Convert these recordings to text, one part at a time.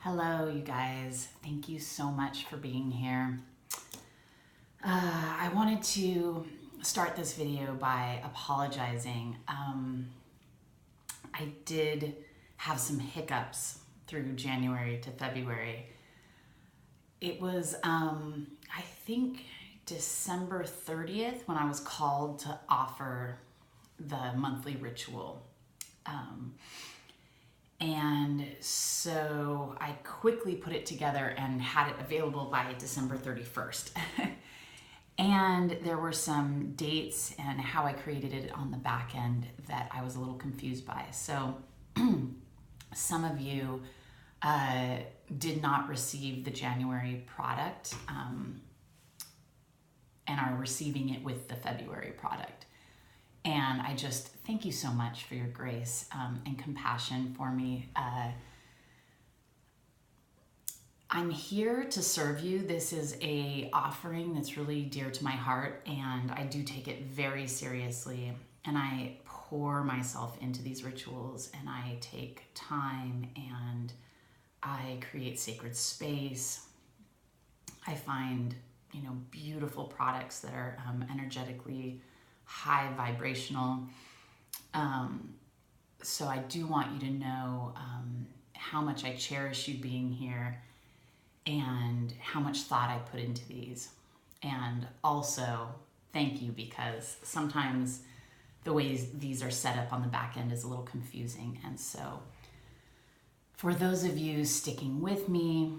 Hello, you guys. Thank you so much for being here. I wanted to start this video by apologizing. I did have some hiccups through January to February. It was, I think, December 30th when I was called to offer the monthly ritual. And so I quickly put it together and had it available by December 31st. And there were some dates and how I created it on the back end that I was a little confused by. So some of you did not receive the January product and are receiving it with the February product. And I just thank you so much for your grace and compassion for me. I'm here to serve you. This is a offering that's really dear to my heart, and I do take it very seriously. And I pour myself into these rituals, and I take time, and I create sacred space. I find, beautiful products that are energetically high vibrational. So I do want you to know how much I cherish you being here and how much thought I put into these. And also thank you, because sometimes the ways these are set up on the back end is a little confusing. And so for those of you sticking with me,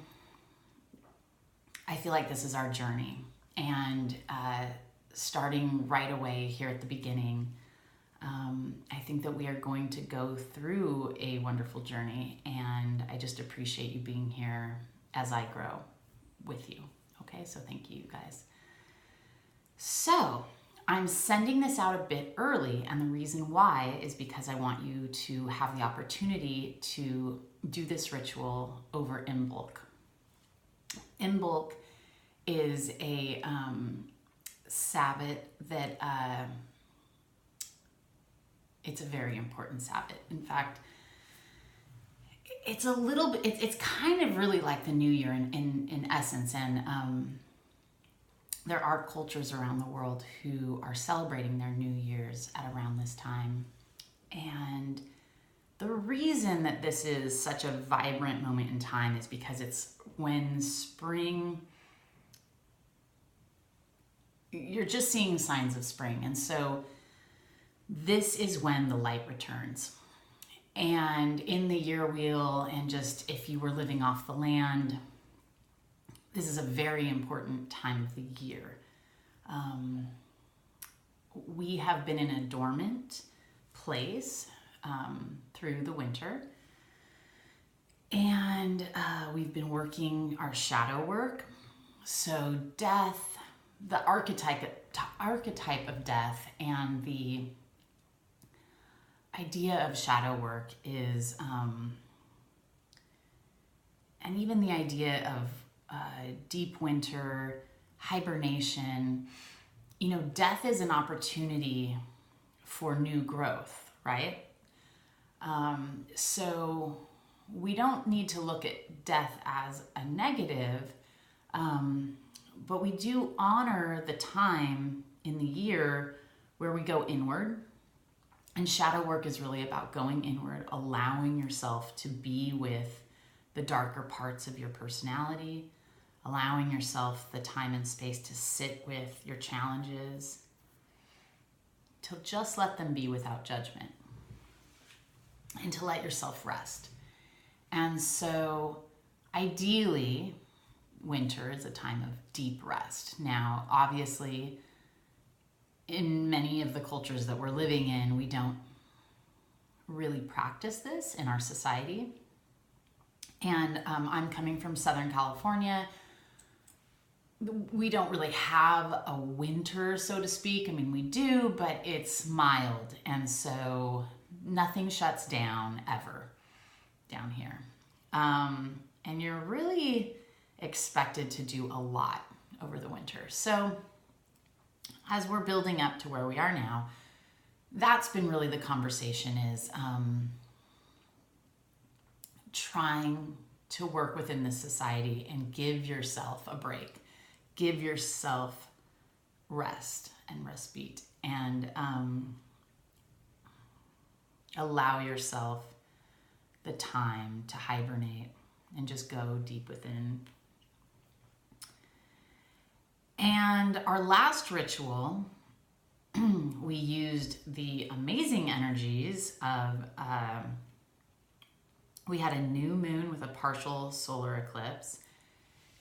I feel like this is our journey. And starting right away here at the beginning, I think that we are going to go through a wonderful journey, and I just appreciate you being here as I grow with you. Okay, so thank you, guys. So I'm sending this out a bit early, and the reason why is because I want you to have the opportunity to do this ritual over Imbolc. Imbolc is a Sabbat that it's a very important Sabbat. In fact, it's a little bit, it's kind of really like the New Year in essence. And there are cultures around the world who are celebrating their New Year's at around this time. And the reason that this is such a vibrant moment in time is because it's when spring, you're just seeing signs of spring. And so this is when the light returns. And in the year wheel, and just if you were living off the land, this is a very important time of the year. We have been in a dormant place through the winter. And we've been working our shadow work. So death, the archetype of death, and the idea of shadow work is, and even the idea of deep winter, hibernation, death is an opportunity for new growth, right? So we don't need to look at death as a negative, but we do honor the time in the year where we go inward. And shadow work is really about going inward, allowing yourself to be with the darker parts of your personality, allowing yourself the time and space to sit with your challenges, to just let them be without judgment, and to let yourself rest. And so ideally, winter is a time of deep rest. Now, obviously, in many of the cultures that we're living in, we don't really practice this in our society. And I'm coming from Southern California. We don't really have a winter, so to speak. I mean, we do, but it's mild. And so nothing shuts down ever down here. And you're really expected to do a lot over the winter. So as we're building up to where we are now, that's been really the conversation, is trying to work within this society and give yourself a break, give yourself rest and respite, and allow yourself the time to hibernate and just go deep within. And our last ritual, we used the amazing energies of, we had a new moon with a partial solar eclipse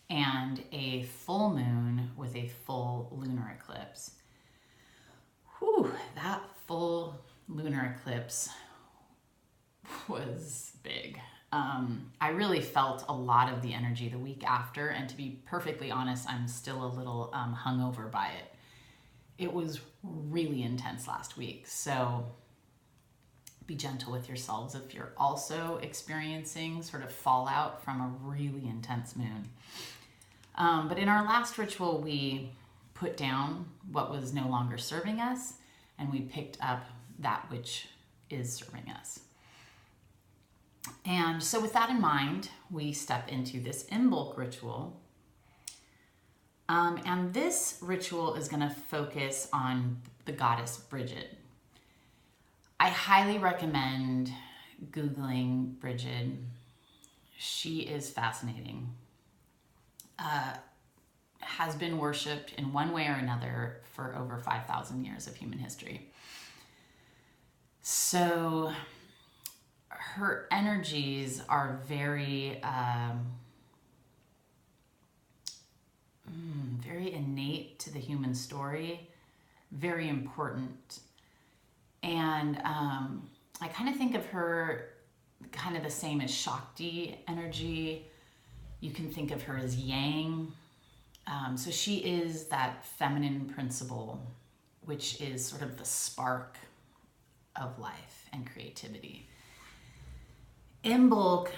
and a full moon with a full lunar eclipse. Whew, that full lunar eclipse was big. I really felt a lot of the energy the week after, and to be perfectly honest, I'm still a little hungover by it. It was really intense last week, so be gentle with yourselves if you're also experiencing sort of fallout from a really intense moon. But in our last ritual, we put down what was no longer serving us, and we picked up that which is serving us. And so with that in mind, we step into this Imbolc ritual. And this ritual is going to focus on the goddess Bridget. I highly recommend Googling Bridget. She is fascinating. Has been worshipped in one way or another for over 5,000 years of human history. So her energies are very, very innate to the human story, very important. And I kind of think of her kind of the same as Shakti energy. You can think of her as Yang. So she is that feminine principle, which is sort of the spark of life and creativity. Imbolc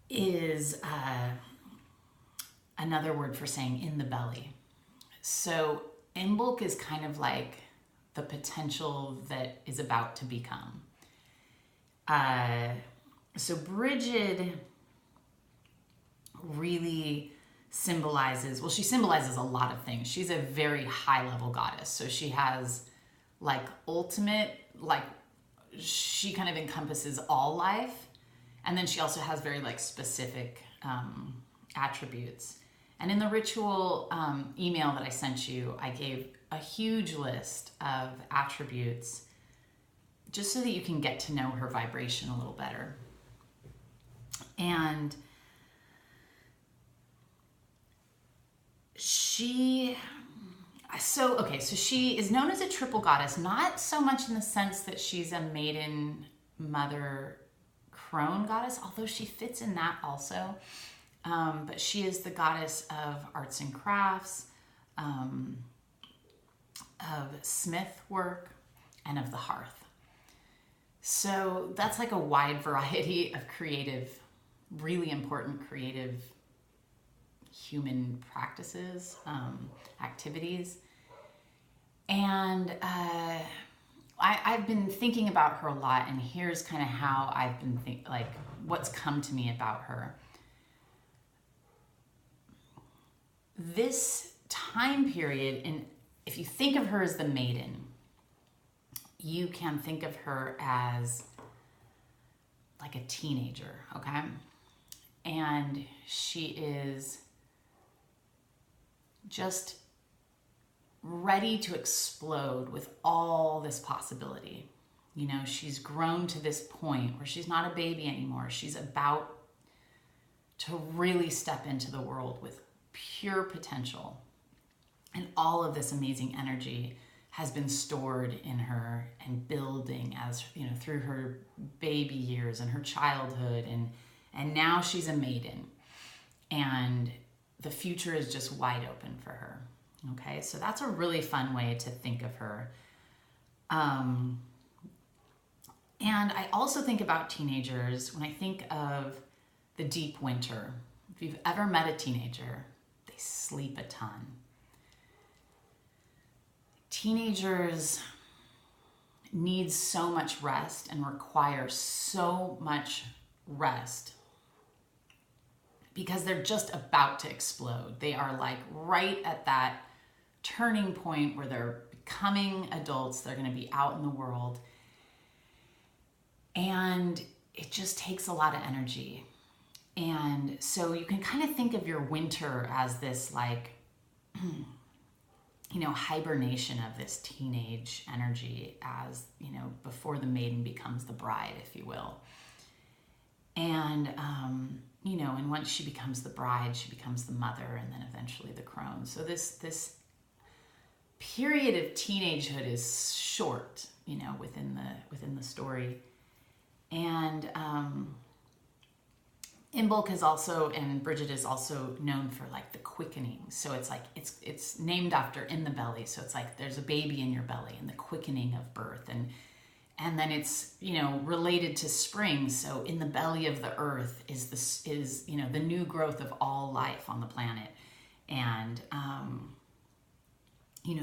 is another word for saying in the belly. So Imbolc is kind of like the potential that is about to become. So Bridget really symbolizes, well, she symbolizes a lot of things. She's a very high level goddess. So she has like ultimate, like she kind of encompasses all life. And then she also has very like specific attributes. And in the ritual email that I sent you, I gave a huge list of attributes just so that you can get to know her vibration a little better. And she is known as a triple goddess, not so much in the sense that she's a maiden, mother, crone goddess, although she fits in that also. But she is the goddess of arts and crafts, of smith work, and of the hearth. So that's like a wide variety of creative, really important creative human practices, activities. And I've been thinking about her a lot, and here's kind of how I've been what's come to me about her. This time period, and if you think of her as the maiden, you can think of her as like a teenager, okay? And she is just ready to explode with all this possibility. You know, she's grown to this point where she's not a baby anymore. She's about to really step into the world with pure potential. And all of this amazing energy has been stored in her and building as, you know, through her baby years and her childhood. And now she's a maiden. And the future is just wide open for her. Okay, so that's a really fun way to think of her. And I also think about teenagers when I think of the deep winter. If you've ever met a teenager, they sleep a ton. Teenagers need so much rest and require so much rest because they're just about to explode. They are like right at that turning point where they're becoming adults. They're going to be out in the world. And it just takes a lot of energy. And so you can kind of think of your winter as this like, hibernation of this teenage energy as, before the maiden becomes the bride, if you will. And, and once she becomes the bride, she becomes the mother and then eventually the crone. So this period of teenagehood is short, within the story. And Imbolc is also, and Bridget is also known for like the quickening. So it's like, it's named after in the belly. So it's like there's a baby in your belly and the quickening of birth. And then it's, related to spring. So in the belly of the earth is the new growth of all life on the planet. And,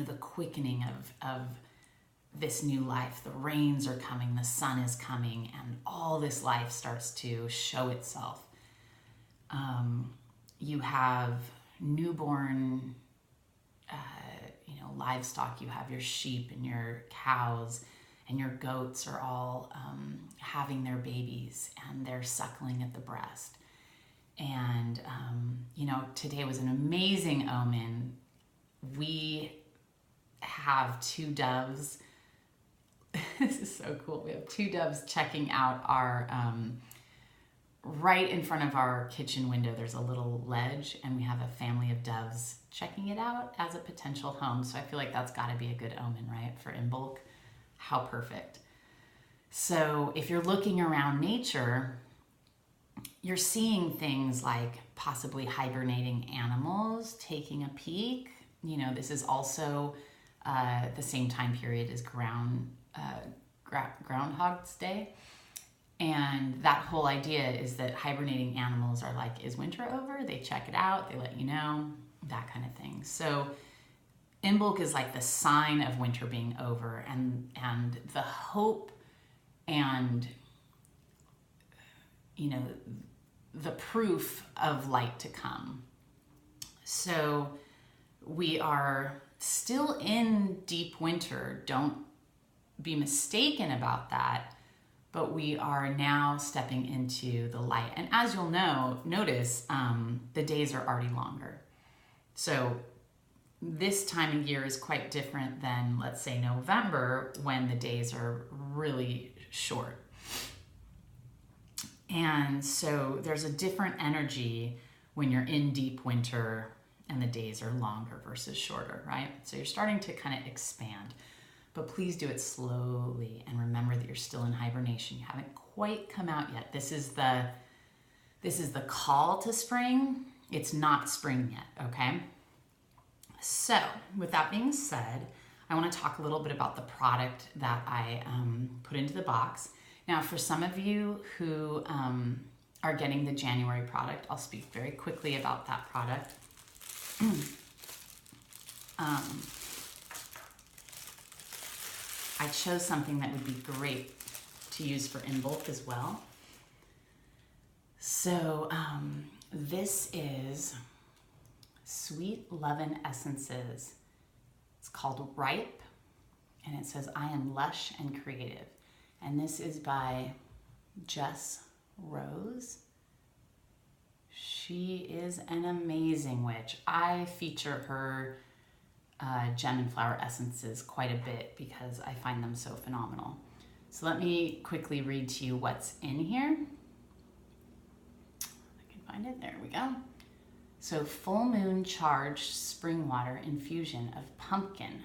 the quickening of this new life. The rains are coming, the sun is coming, and all this life starts to show itself. You have newborn, livestock. You have your sheep and your cows and your goats are all having their babies and they're suckling at the breast. And, today was an amazing omen. We have 2 doves. This is so cool. We have 2 doves checking out our, right in front of our kitchen window, there's a little ledge and we have a family of doves checking it out as a potential home. So I feel like that's gotta be a good omen, right? For Imbolc. How perfect. So if you're looking around nature, you're seeing things like possibly hibernating animals taking a peek. This is also the same time period as Groundhog's Day. And that whole idea is that hibernating animals are like, is winter over? They check it out, they let you know, that kind of thing. So Imbolc is like the sign of winter being over and the hope and, the proof of light to come. So we are still in deep winter. Don't be mistaken about that. But we are now stepping into the light. And as you'll notice, the days are already longer. So this time of year is quite different than, let's say, November, when the days are really short. And so there's a different energy when you're in deep winter and the days are longer versus shorter, right? So you're starting to kind of expand. But please do it slowly and remember that you're still in hibernation. You haven't quite come out yet. This is the call to spring. It's not spring yet, okay? So with that being said, I want to talk a little bit about the product that I put into the box. Now, for some of you who are getting the January product, I'll speak very quickly about that product. I chose something that would be great to use for Imbolc as well. So this is Sweet Lovin' Essences. It's called Ripe, and it says, I am lush and creative. And this is by Jess Rose. She is an amazing witch. I feature her gem and flower essences quite a bit because I find them so phenomenal. So let me quickly read to you what's in here. I can find it. There we go. So full moon charged spring water infusion of pumpkin,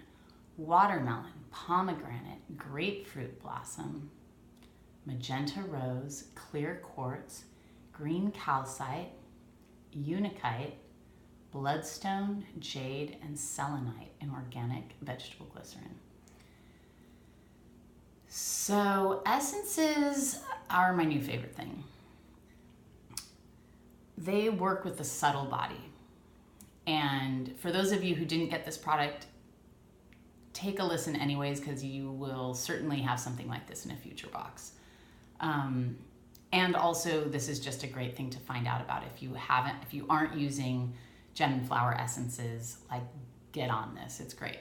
watermelon, pomegranate, grapefruit blossom, magenta rose, clear quartz, green calcite, unakite, bloodstone, jade, and selenite in organic vegetable glycerin. So essences are my new favorite thing. They work with the subtle body. And for those of you who didn't get this product, take a listen anyways, because you will certainly have something like this in a future box. And also, this is just a great thing to find out about if you aren't using gem and flower essences. Like, get on this. It's great.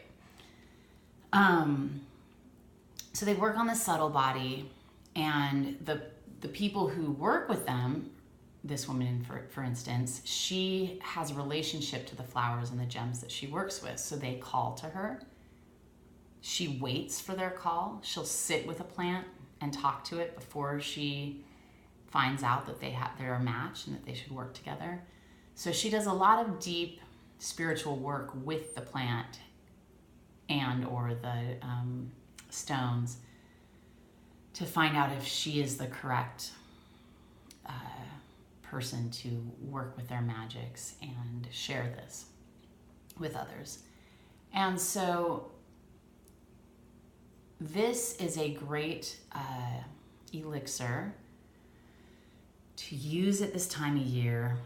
So they work on the subtle body, and the people who work with them, this woman, for instance, she has a relationship to the flowers and the gems that she works with. So they call to her. She waits for their call. She'll sit with a plant and talk to it before she finds out that they're a match and that they should work together. So she does a lot of deep spiritual work with the plant and or the stones to find out if she is the correct person to work with their magics and share this with others. And so this is a great elixir to use at this time of year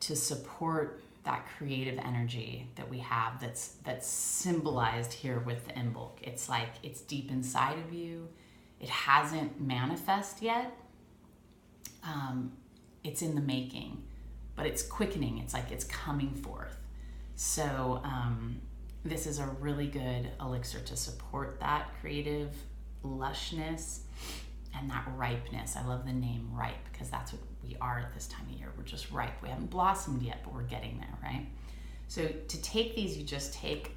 to support that creative energy that we have that's symbolized here with the Imbolc. It's like it's deep inside of you. It hasn't manifest yet. It's in the making, but it's quickening. It's like it's coming forth. So this is a really good elixir to support that creative lushness and that ripeness. I love the name ripe because that's what we are at this time of year. We're just ripe. We haven't blossomed yet, but we're getting there, right? So to take these, you just take,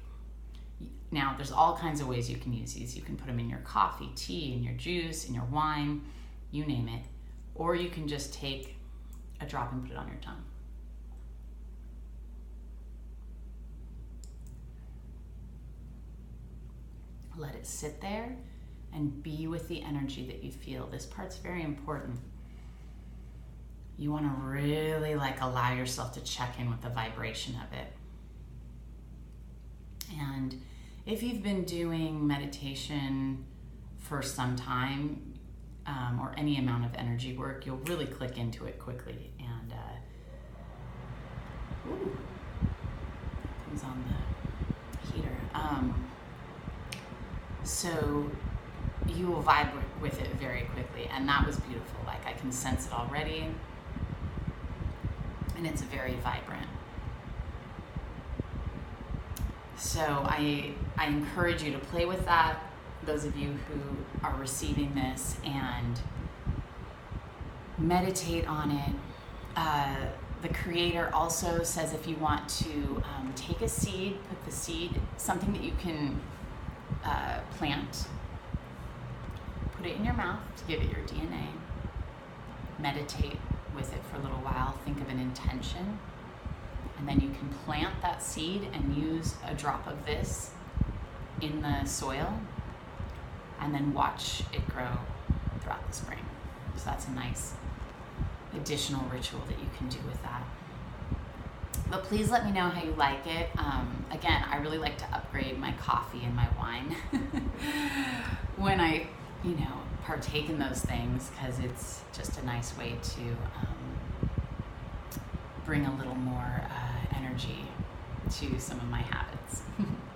now there's all kinds of ways you can use these. You can put them in your coffee, tea, in your juice, in your wine, you name it. Or you can just take a drop and put it on your tongue. Let it sit there and be with the energy that you feel. This part's very important. You want to really allow yourself to check in with the vibration of it. And if you've been doing meditation for some time, or any amount of energy work, you'll really click into it quickly. And ooh, that comes on the heater. So you will vibe with it very quickly, and that was beautiful. Like, I can sense it already, and it's very vibrant. So I encourage you to play with that, those of you who are receiving this, and meditate on it. The creator also says if you want to take a seed, put the seed, something that you can plant, put it in your mouth to give it your DNA, meditate with it for a little while, think of an intention, and then you can plant that seed and use a drop of this in the soil, and then watch it grow throughout the spring. So that's a nice additional ritual that you can do with that. But please let me know how you like it. Again, I really like to upgrade my coffee and my wine when I, partake in those things, because it's just a nice way to bring a little more energy to some of my habits.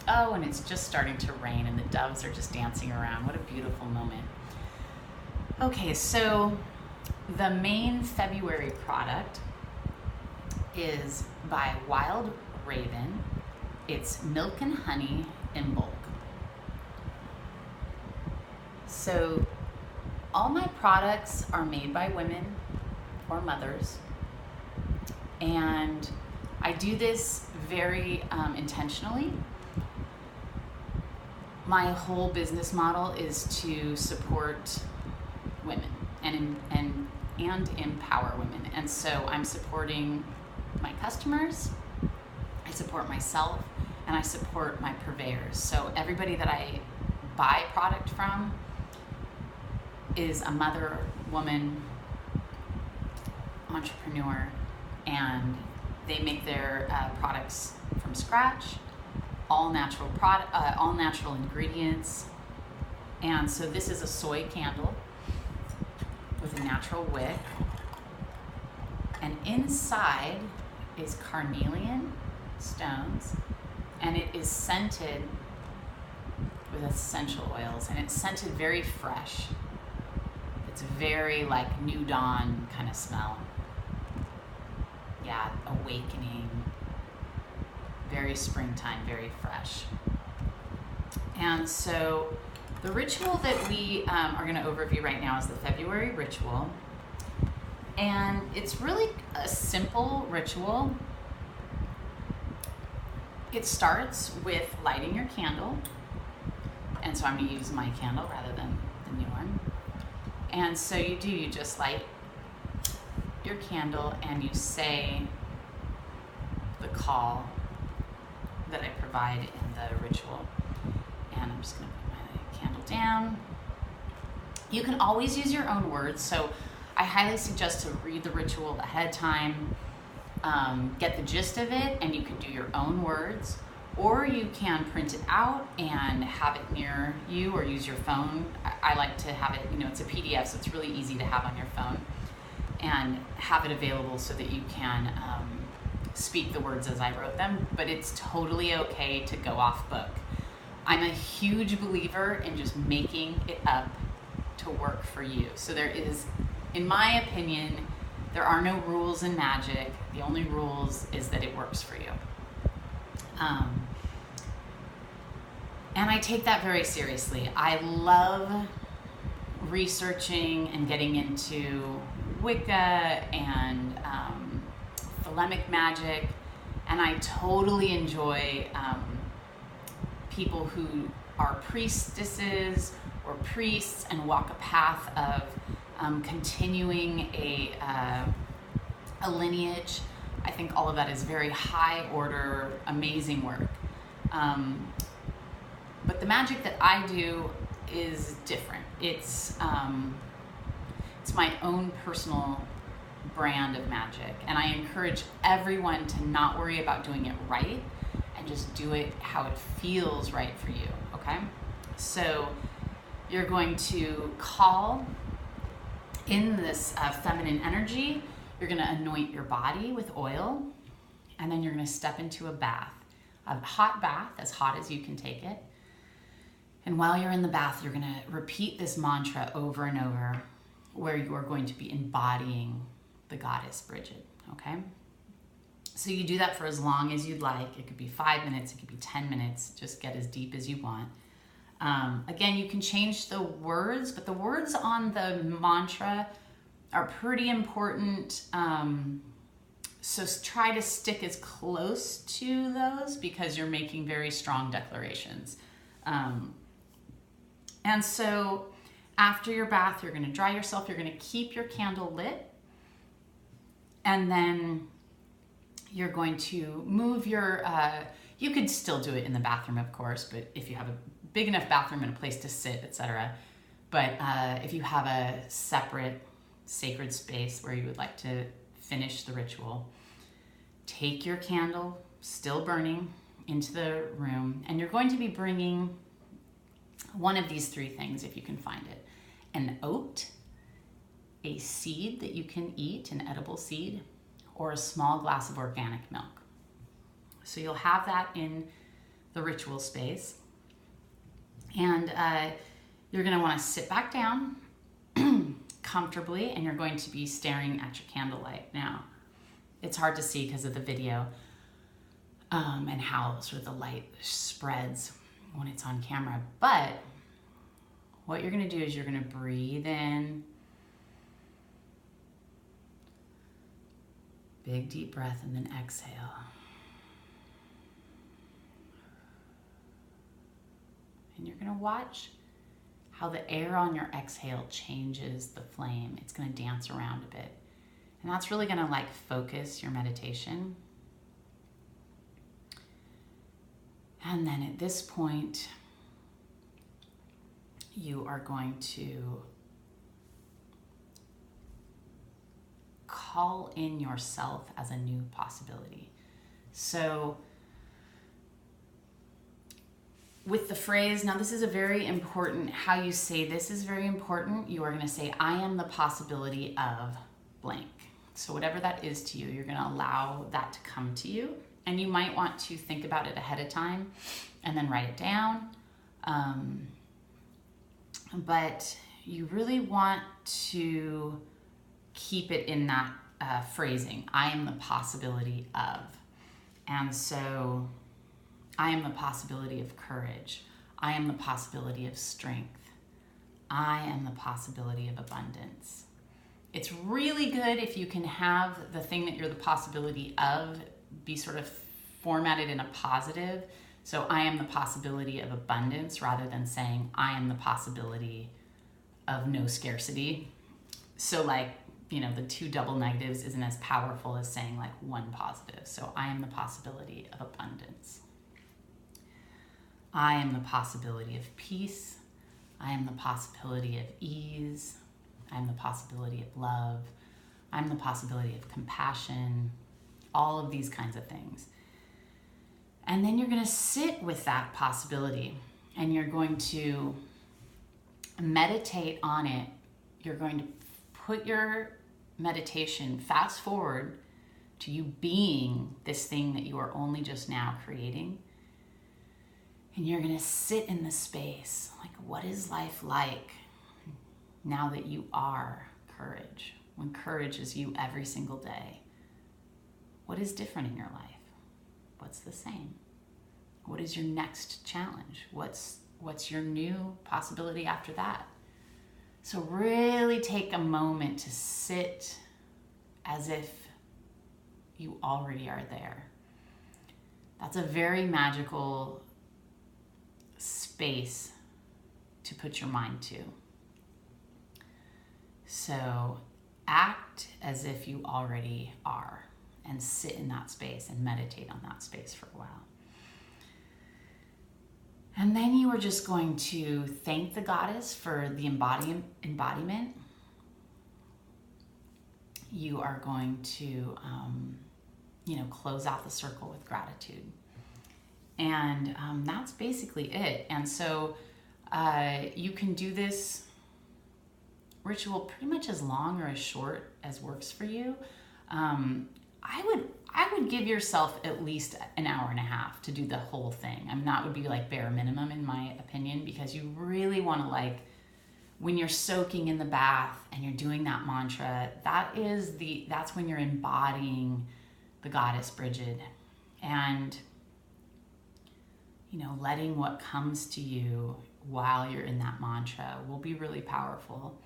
Oh, and it's just starting to rain and the doves are just dancing around. What a beautiful moment. Okay, so the main February product is by Wild Raven. It's Milk and Honey Imbolc. So all my products are made by women or mothers, and I do this very intentionally. My whole business model is to support women and empower women. And so I'm supporting my customers, I support myself, and I support my purveyors. So everybody that I buy product from is a mother, woman, entrepreneur, and they make their products from scratch, all natural ingredients. And so this is a soy candle with a natural wick, and inside is carnelian stones, and it is scented with essential oils, and it's scented very fresh. The It's very like new dawn kind of smell. Yeah, awakening, very springtime, very fresh. And so the ritual that we are going to overview right now is the February ritual. And it's really a simple ritual. It starts with lighting your candle. And so I'm going to use my candle rather than the new one. And so you just light your candle and you say the call that I provide in the ritual. And I'm just going to put my candle down. You can always use your own words. So I highly suggest to read the ritual ahead of time, get the gist of it, and you can do your own words. Or you can print it out and have it near you or use your phone. I like to have it, it's a PDF, so it's really easy to have on your phone. And have it available so that you can speak the words as I wrote them. But it's totally okay to go off book. I'm a huge believer in just making it up to work for you. So there is, in my opinion, there are no rules in magic. The only rules is that it works for you. And I take that very seriously. I love researching and getting into Wicca and Thelemic magic, and I totally enjoy people who are priestesses or priests and walk a path of continuing a lineage. I think all of that is very high order, amazing work. But the magic that I do is different. It's my own personal brand of magic, and I encourage everyone to not worry about doing it right and just do it how it feels right for you, okay? So you're going to call in this feminine energy. You're going to anoint your body with oil, and then you're going to step into a bath, a hot bath, as hot as you can take it. And while you're in the bath, you're going to repeat this mantra over and over, where you are going to be embodying the goddess Bridget, okay? So you do that for as long as you'd like. It could be 5 minutes, it could be 10 minutes, just get as deep as you want. Again, you can change the words, but the words on the mantra are pretty important. So try to stick as close to those because you're making very strong declarations. And so after your bath, you're going to dry yourself. You're going to keep your candle lit. And then you're going to move your, you could still do it in the bathroom, of course, but if you have a big enough bathroom and a place to sit, etc. But if you have a separate sacred space where you would like to finish the ritual, take your candle, still burning, into the room, and you're going to be bringing one of these three things if you can find it: an oat, a seed that you can eat, an edible seed, or a small glass of organic milk. So you'll have that in the ritual space. And you're going to want to sit back down comfortably, and you're going to be staring at your candlelight. Now, it's hard to see because of the video and how sort of the light spreads when it's on camera. But what you're going to do is you're going to breathe in. Big deep breath, and then exhale. And you're going to watch how the air on your exhale changes the flame. It's going to dance around a bit. And that's really going to focus your meditation. And then at this point, you are going to call in yourself as a new possibility. So with the phrase, now this is a very important, how you say this is very important. You are going to say, I am the possibility of blank. So whatever that is to you, you're going to allow that to come to you. And you might want to think about it ahead of time and then write it down. But you really want to keep it in that phrasing. I am the possibility of. And so I am the possibility of courage. I am the possibility of strength. I am the possibility of abundance. It's really good if you can have the thing that you're the possibility of be sort of formatted in a positive. So I am the possibility of abundance rather than saying I am the possibility of no scarcity. So like, you know, the two double negatives isn't as powerful as saying like one positive. So I am the possibility of abundance. I am the possibility of peace. I am the possibility of ease. I am the possibility of love. I'm the possibility of compassion. All of these kinds of things. And then you're going to sit with that possibility and you're going to meditate on it. You're going to put your meditation fast forward to you being this thing that you are only just now creating. And you're going to sit in the space. Like, what is life like now that you are courage? When courage is you every single day. What is different in your life? What's the same? What is your next challenge? What's your new possibility after that? So really take a moment to sit as if you already are there. That's a very magical space to put your mind to. So act as if you already are and sit in that space and meditate on that space for a while. And then you are just going to thank the goddess for the embodiment. You are going to, close out the circle with gratitude. And that's basically it. And so you can do this ritual pretty much as long or as short as works for you. I would give yourself at least an hour and a half to do the whole thing. I mean, that would be like bare minimum in my opinion, because you really want to, like, when you're soaking in the bath and you're doing that mantra, that's when you're embodying the goddess Bridget, and letting what comes to you while you're in that mantra will be really powerful.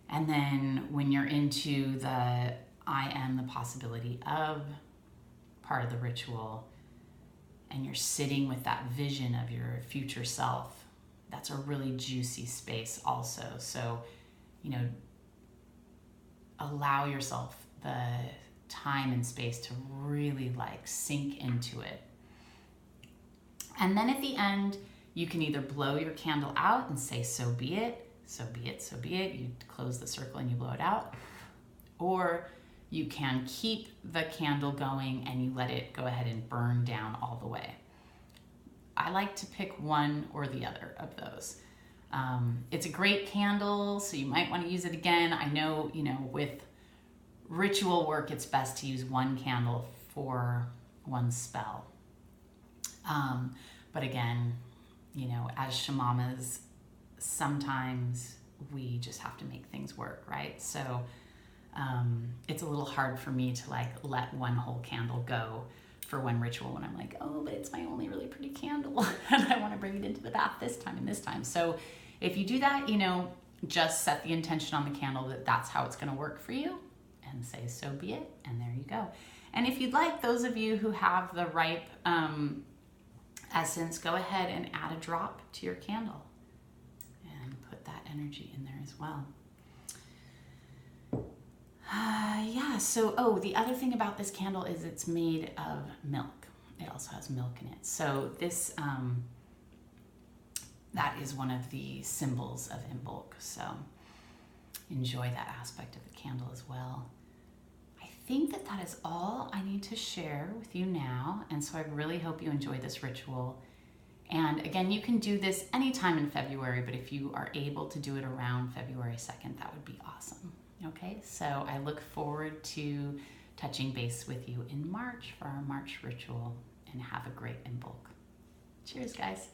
And then when you're into the I am the possibility of part of the ritual, and you're sitting with that vision of your future self, that's a really juicy space also. So, allow yourself the time and space to really sink into it. And then at the end, you can either blow your candle out and say, so be it, so be it, so be it. You close the circle and you blow it out. Or you can keep the candle going and you let it go ahead and burn down all the way. I like to pick one or the other of those. It's a great candle, so you might want to use it again. I know, with ritual work, it's best to use one candle for one spell. But again, as shamamas, sometimes we just have to make things work, right? So it's a little hard for me to let one whole candle go for one ritual when I'm like, oh, but it's my only really pretty candle and I want to bring it into the bath this time and this time. So if you do that, just set the intention on the candle that that's how it's going to work for you, and say, so be it. And there you go. And if you'd like, those of you who have the ripe essence, go ahead and add a drop to your candle and put that energy in there as well. So, the other thing about this candle is it's made of milk. It also has milk in it. So this, that is one of the symbols of Imbolc. So enjoy that aspect of the candle as well. I think that is all I need to share with you now. And so I really hope you enjoy this ritual. And again, you can do this anytime in February, but if you are able to do it around February 2nd, that would be awesome. Okay, so I look forward to touching base with you in March for our March ritual, and have a great Imbolc. Cheers, guys.